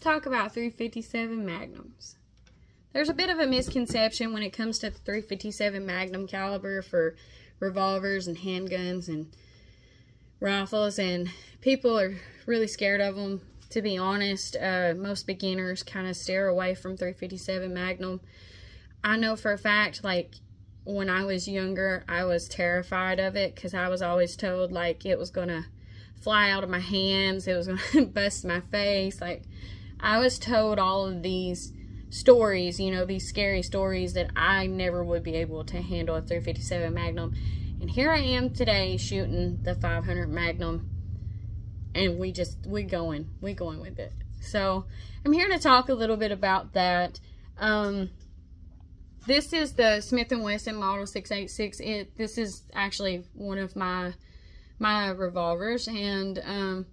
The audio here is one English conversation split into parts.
talk about 357 Magnums. There's a bit of a misconception when it comes to the 357 Magnum caliber for revolvers and handguns and rifles, and people are really scared of them. To be honest, most beginners kind of steer away from 357 Magnum. I know for a fact, like, when I was younger, I was terrified of it because I was always told, like, it was going to fly out of my hands, it was going to bust my face. Like, I was told all of these stories, you know, these scary stories that I never would be able to handle a 357 Magnum. And here I am today shooting the 500 Magnum, and we going with it. So I'm here to talk a little bit about that. This is the Smith & Wesson Model 686. This is actually one of my revolvers, and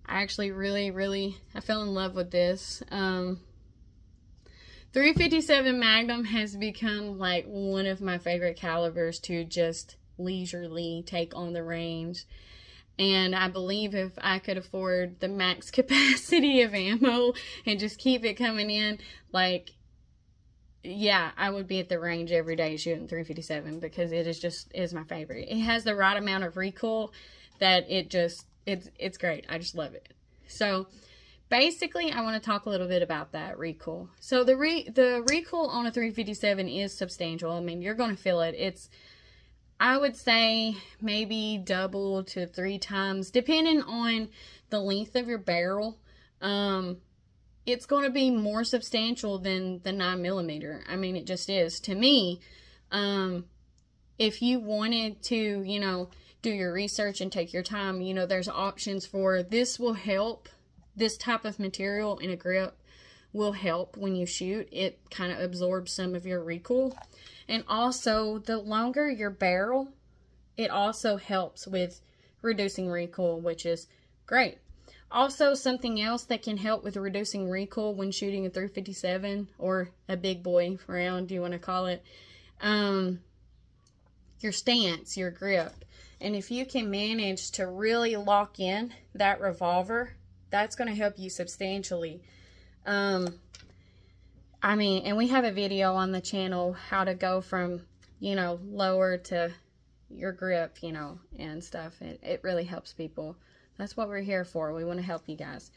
I actually really I fell in love with this. 357 Magnum has become like one of my favorite calibers to just leisurely take on the range. And I believe if I could afford the max capacity of ammo and just keep it coming in, like, yeah, I would be at the range every day shooting 357 because it is my favorite. It has the right amount of recoil that it's great. I just love it. So basically, I want to talk a little bit about that recoil. So the recoil on a 357 is substantial. I mean, you're going to feel it. It's, I would say, maybe double to 3 times, depending on the length of your barrel. It's going to be more substantial than the 9mm. I mean, it just is. To me, if you wanted to, you know, do your research and take your time, you know, there's options for this. Will help. This type of material in a grip will help when you shoot. It kind of absorbs some of your recoil. And also, the longer your barrel, it also helps with reducing recoil, which is great. Also, something else that can help with reducing recoil when shooting a 357 or a big boy round, you want to call it, your stance, your grip. And if you can manage to really lock in that revolver, that's going to help you substantially. I mean, and we have a video on the channel how to go from, you know, lower to your grip, you know, and stuff. It really helps people. That's what we're here for. We want to help you guys.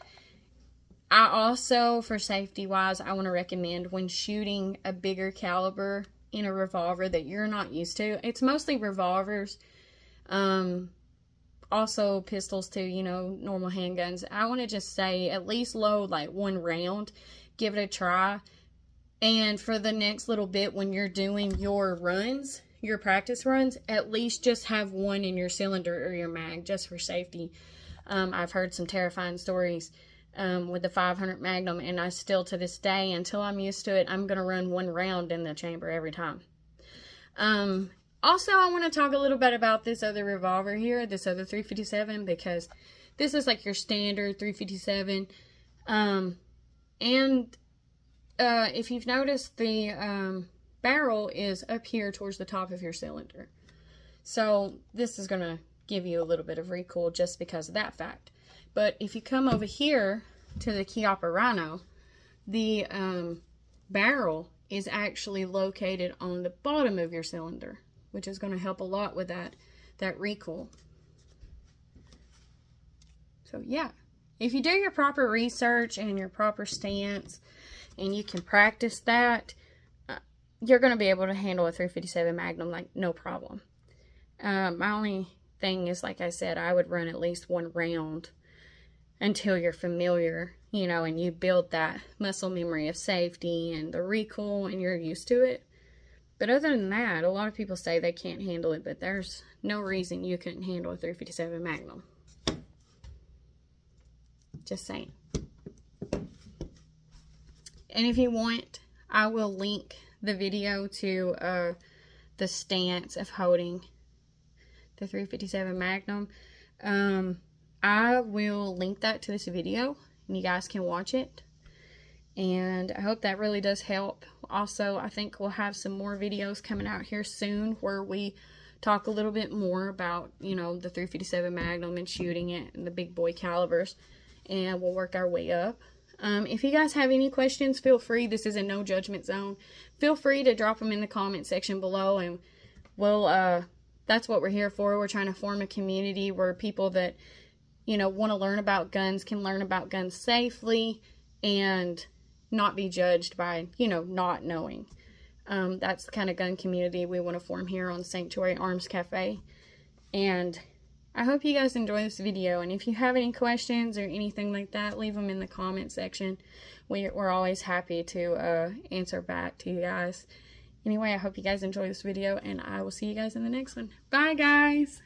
I also, for safety wise, I want to recommend when shooting a bigger caliber in a revolver that you're not used to. It's mostly revolvers. Also pistols too, you know, normal handguns. I want to just say at least load like 1 round. Give it a try. And for the next little bit when you're doing your runs, your practice runs, at least just have 1 in your cylinder or your mag just for safety. I've heard some terrifying stories with the 500 Magnum, and I still to this day, until I'm used to it, I'm going to run 1 round in the chamber every time. Also, I want to talk a little bit about this other revolver here, this other 357, because this is like your standard 357. If you've noticed, the barrel is up here towards the top of your cylinder. So this is going to give you a little bit of recoil just because of that fact. But if you come over here to the Chiappa Rhino, the barrel is actually located on the bottom of your cylinder, which is going to help a lot with that recoil. So yeah, if you do your proper research and your proper stance, and you can practice that, you're going to be able to handle a 357 Magnum like no problem. My only thing is, like I said, I would run at least 1 round until you're familiar, you know, and you build that muscle memory of safety and the recoil and you're used to it. But other than that, a lot of people say they can't handle it, but there's no reason you couldn't handle a 357 Magnum. Just saying. And if you want, I will link the video to the stance of holding the 357 Magnum. I will link that to this video, and you guys can watch it. And I hope that really does help. Also, I think we'll have some more videos coming out here soon where we talk a little bit more about, you know, the 357 Magnum and shooting it and the big boy calibers. And we'll work our way up. If you guys have any questions, feel free. This is a no judgment zone. Feel free to drop them in the comment section below, and we'll, that's what we're here for. We're trying to form a community where people that, you know, want to learn about guns can learn about guns safely and not be judged by, you know, not knowing. That's the kind of gun community we want to form here on Sanctuary Arms Cafe. And I hope you guys enjoy this video, and if you have any questions or anything like that, leave them in the comment section. We're always happy to answer back to you guys. Anyway, I hope you guys enjoy this video, and I will see you guys in the next one. Bye, guys!